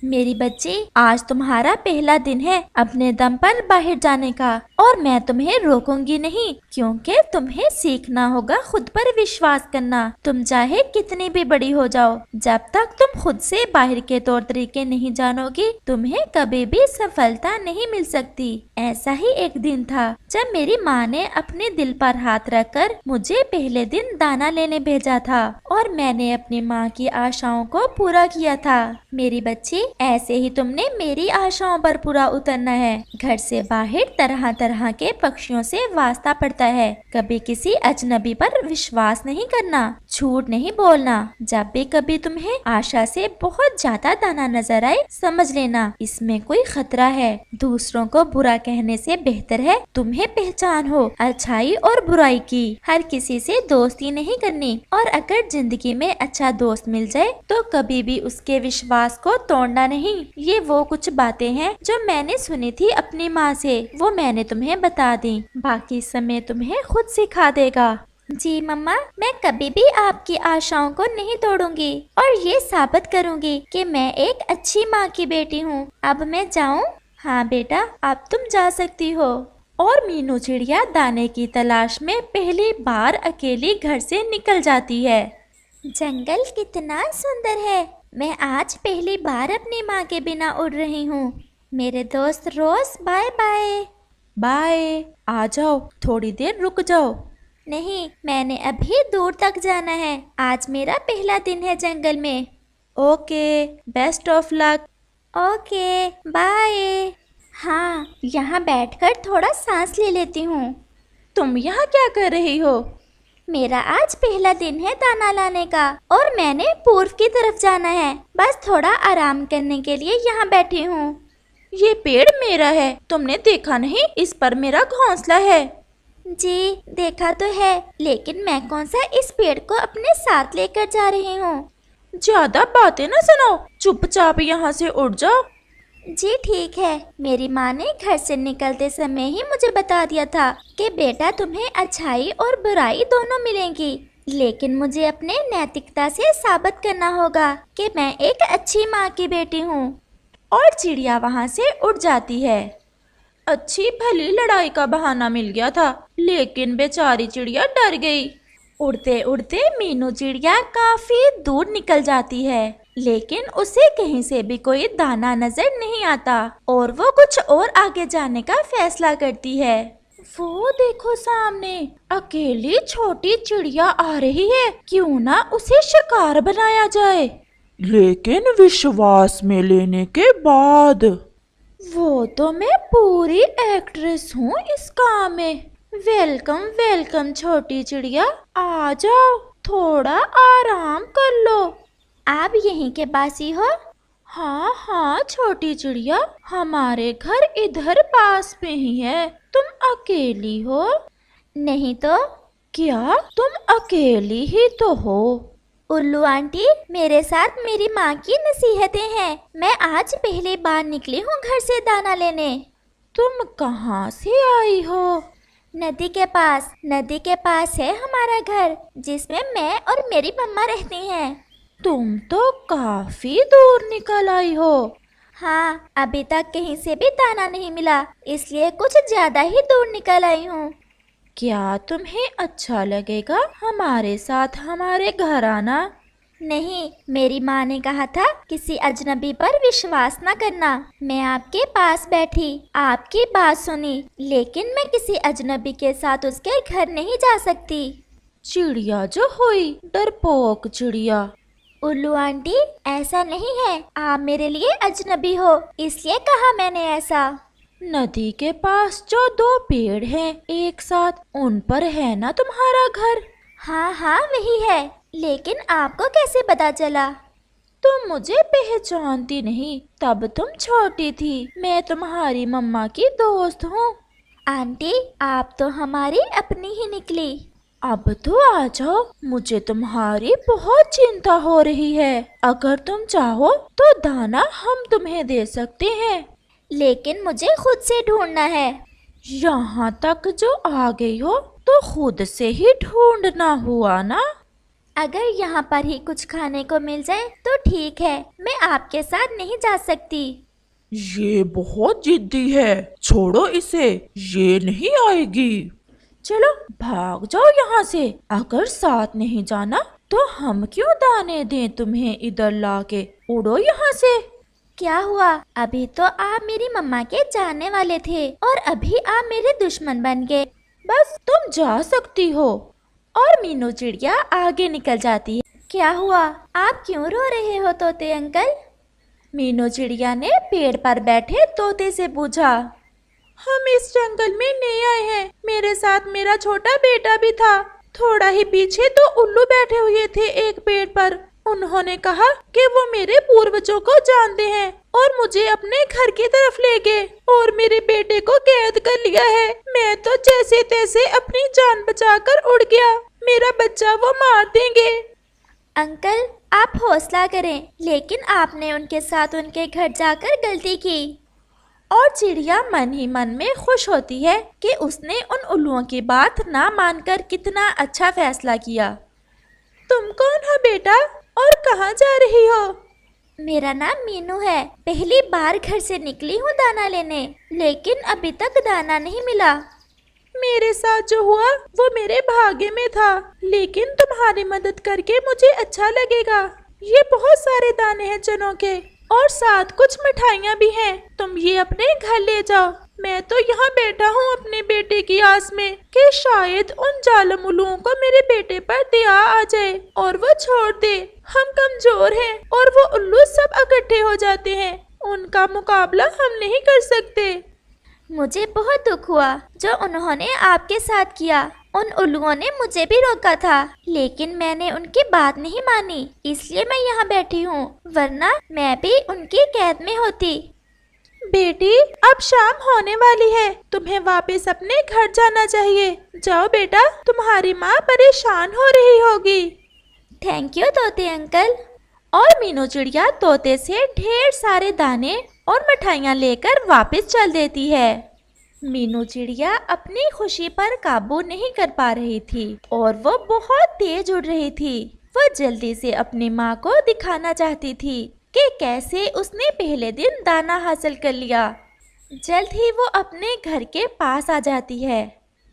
मेरी बच्ची, आज तुम्हारा पहला दिन है अपने दम पर बाहर जाने का, और मैं तुम्हें रोकूंगी नहीं, क्योंकि तुम्हें सीखना होगा खुद पर विश्वास करना। तुम चाहे कितनी भी बड़ी हो जाओ, जब तक तुम खुद से बाहर के तौर तरीके नहीं जानोगी, तुम्हें कभी भी सफलता नहीं मिल सकती। ऐसा ही एक दिन था जब मेरी माँ ने अपने दिल पर हाथ रखकर मुझे पहले दिन दाना लेने भेजा था, और मैंने अपनी माँ की आशाओं को पूरा किया था। मेरी बच्ची, ऐसे ही तुमने मेरी आशाओं पर पूरा उतरना है। घर से बाहर तरह तरह के पक्षियों से वास्ता पड़ता है। कभी किसी अजनबी पर विश्वास नहीं करना, झूठ नहीं बोलना। जब भी कभी तुम्हें आशा से बहुत ज्यादा दाना नजर आए, समझ लेना इसमें कोई खतरा है। दूसरों को बुरा कहने से बेहतर है तुम्हें पहचान हो अच्छाई और बुराई की। हर किसी से दोस्ती नहीं करनी, और अगर जिंदगी में अच्छा दोस्त मिल जाए तो कभी भी उसके विश्वास को तोड़ना नहीं। ये वो कुछ बातें हैं जो मैंने सुनी थी अपनी माँ से, वो मैंने तुम्हें बता दी। बाकी समय तुम्हें खुद सिखा देगा। जी मम्मा, मैं कभी भी आपकी आशाओं को नहीं तोड़ूंगी, और ये साबित करूंगी कि मैं एक अच्छी माँ की बेटी हूँ। अब मैं जाऊँ? हाँ बेटा, अब तुम जा सकती हो। और मीनू चिड़िया दाने की तलाश में पहली बार अकेली घर से निकल जाती है। जंगल कितना सुंदर है। मैं आज पहली बार अपनी माँ के बिना उड़ रही हूँ। मेरे दोस्त रोज, बाय बाय। बाय। आ जाओ, थोड़ी देर रुक जाओ। नहीं, मैंने अभी दूर तक जाना है। आज मेरा पहला दिन है जंगल में। Okay, best of luck. Okay, bye. हाँ, यहाँ बैठकर थोड़ा सांस ले लेती हूँ। तुम यहाँ क्या कर रही हो? मेरा आज पहला दिन है दाना लाने का, और मैंने पूर्व की तरफ जाना है। बस थोड़ा आराम करने के लिए यहाँ बैठी हूँ। ये पेड़ मेरा है, तुमने देखा नहीं? इस पर मेरा घोंसला है। जी देखा तो है, लेकिन मैं कौन सा इस पेड़ को अपने साथ लेकर जा रही हूँ। ज्यादा बातें न सुनो, चुपचाप यहाँ से उड़ जाओ। जी ठीक है। मेरी माँ ने घर से निकलते समय ही मुझे बता दिया था कि बेटा तुम्हें अच्छाई और बुराई दोनों मिलेंगी, लेकिन मुझे अपने नैतिकता से साबित करना होगा कि मैं एक अच्छी माँ की बेटी हूँ। और चिड़िया वहाँ से उड़ जाती है। अच्छी भली लड़ाई का बहाना मिल गया था, लेकिन बेचारी चिड़िया डर गई। उड़ते उड़ते मीनू चिड़िया काफी दूर निकल जाती है, लेकिन उसे कहीं से भी कोई दाना नजर नहीं आता, और वो कुछ और आगे जाने का फैसला करती है। वो देखो सामने अकेली छोटी चिड़िया आ रही है, क्यों ना उसे शिकार बनाया जाए। लेकिन विश्वास में लेने के बाद। वो तो मैं पूरी एक्ट्रेस हूँ इस काम में। वेलकम वेलकम छोटी चिड़िया, आ जाओ, थोड़ा आराम कर लो। आप यहीं के पास ही हो? हाँ हाँ छोटी चिड़िया, हमारे घर इधर पास में ही है। तुम अकेली हो? नहीं तो। क्या तुम अकेली ही तो हो? उल्लू आंटी, मेरे साथ मेरी माँ की नसीहतें हैं। मैं आज पहली बार निकली हूँ घर से दाना लेने। तुम कहाँ से आई हो? नदी के पास। नदी के पास है हमारा घर, जिसमें मैं और मेरी मम्मा रहती हैं। तुम तो काफी दूर निकल आई हो। हाँ, अभी तक कहीं से भी दाना नहीं मिला, इसलिए कुछ ज्यादा ही दूर निकल आई हूँ। क्या तुम्हें अच्छा लगेगा हमारे साथ हमारे घर आना? नहीं, मेरी माँ ने कहा था किसी अजनबी पर विश्वास न करना। मैं आपके पास बैठी, आपकी बात सुनी, लेकिन मैं किसी अजनबी के साथ उसके घर नहीं जा सकती। चिड़िया जो हुई, डरपोक चिड़िया। उल्लू आंटी, ऐसा नहीं है, आप मेरे लिए अजनबी हो, इसलिए कहा मैंने ऐसा। नदी के पास जो दो पेड़ हैं एक साथ, उन पर है ना तुम्हारा घर? हाँ हाँ वही है, लेकिन आपको कैसे पता चला? तुम मुझे पहचानती नहीं, तब तुम छोटी थी। मैं तुम्हारी मम्मा की दोस्त हूँ। आंटी, आप तो हमारी अपनी ही निकली। अब तो आ जाओ, मुझे तुम्हारी बहुत चिंता हो रही है। अगर तुम चाहो तो दाना हम तुम्हें दे सकते हैं, लेकिन मुझे खुद से ढूंढना है। यहाँ तक जो आ गई हो तो खुद से ही ढूंढना हुआ ना। अगर यहाँ पर ही कुछ खाने को मिल जाए तो ठीक है, मैं आपके साथ नहीं जा सकती। ये बहुत जिद्दी है, छोड़ो इसे, ये नहीं आएगी। चलो भाग जाओ यहाँ से, अगर साथ नहीं जाना तो हम क्यों दाने दें तुम्हें इधर लाके, उड़ो यहाँ से। क्या हुआ? अभी तो आप मेरी मम्मा के जानने वाले थे और अभी आप मेरे दुश्मन बन गए। बस तुम जा सकती हो। और मीनू चिड़िया आगे निकल जाती है। क्या हुआ? आप क्यों रो रहे हो तोते अंकल? मीनू चिड़िया ने पेड़ पर बैठे तोते से पूछा। हम इस जंगल में नए आए हैं, मेरे साथ मेरा छोटा बेटा भी था। थोड़ा ही पीछे तो उल्लू बैठे हुए थे एक पेड़ पर। उन्होंने कहा कि वो मेरे पूर्वजों को जानते हैं और मुझे अपने घर की तरफ ले गए और मेरे बेटे को कैद कर लिया है। मैं तो जैसे तैसे अपनी जान बचाकर उड़ गया, मेरा बच्चा वो मार देंगे। अंकल आप हौसला करें, लेकिन आपने उनके साथ उनके घर जाकर गलती की। और चिड़िया मन ही मन में खुश होती है कि उसने उन उल्लुओं की बात ना मानकर कितना अच्छा फैसला किया। तुम कौन हो बेटा और कहाँ जा रही हो? मेरा नाम मीनू है, पहली बार घर से निकली हूँ दाना लेने, लेकिन अभी तक दाना नहीं मिला। मेरे साथ जो हुआ वो मेरे भाग्य में था, लेकिन तुम्हारी मदद करके मुझे अच्छा लगेगा। ये बहुत सारे दाने हैं चनों के और साथ कुछ मिठाइयाँ भी हैं, तुम ये अपने घर ले जाओ। मैं तो यहाँ बैठा हूँ अपने बेटे की आस में कि शायद उन जालिम उल्लुओं को मेरे बेटे पर दया आ जाए और वो छोड़ दे। हम कमजोर हैं और वो उल्लू सब इकट्ठे हो जाते हैं, उनका मुकाबला हम नहीं कर सकते। मुझे बहुत दुख हुआ जो उन्होंने आपके साथ किया। उन उल्लुओं ने मुझे भी रोका था, लेकिन मैंने उनकी बात नहीं मानी, इसलिए मैं यहाँ बैठी हूँ, वरना मैं भी उनकी कैद में होती। बेटी अब शाम होने वाली है, तुम्हें वापस अपने घर जाना चाहिए। जाओ बेटा, तुम्हारी माँ परेशान हो रही होगी। थैंक यू तोते अंकल। और मीनू चिड़िया तोते से ढेर सारे दाने और मिठाइयाँ लेकर वापस चल देती है। मीनू चिड़िया अपनी खुशी पर काबू नहीं कर पा रही थी और वो बहुत तेज उड़ रही थी। वो जल्दी से अपनी माँ को दिखाना चाहती थी कि कैसे उसने पहले दिन दाना हासिल कर लिया। जल्द ही वो अपने घर के पास आ जाती है।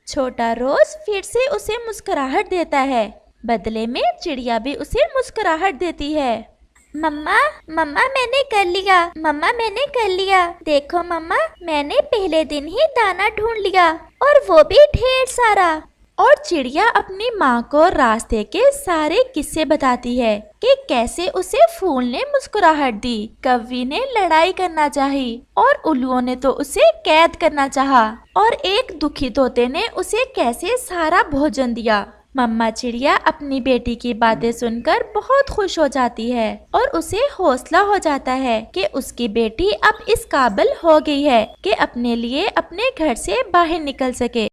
छोटा रोज फिर से उसे मुस्कुराहट देता है, बदले में चिड़िया भी उसे मुस्कुराहट देती है। मम्मा मम्मा मैंने कर लिया, मम्मा मैंने कर लिया। देखो मम्मा, मैंने पहले दिन ही दाना ढूंढ लिया और वो भी ढेर सारा। और चिड़िया अपनी माँ को रास्ते के सारे किस्से बताती है कि कैसे उसे फूल ने मुस्कुराहट दी, कौवी ने लड़ाई करना चाही और उल्लुओं ने तो उसे कैद करना चाहा और एक दुखी तोते ने उसे कैसे सारा भोजन दिया। मम्मा चिड़िया अपनी बेटी की बातें सुनकर बहुत खुश हो जाती है और उसे हौसला हो जाता है कि उसकी बेटी अब इस काबिल हो गई है कि अपने लिए अपने घर से बाहर निकल सके।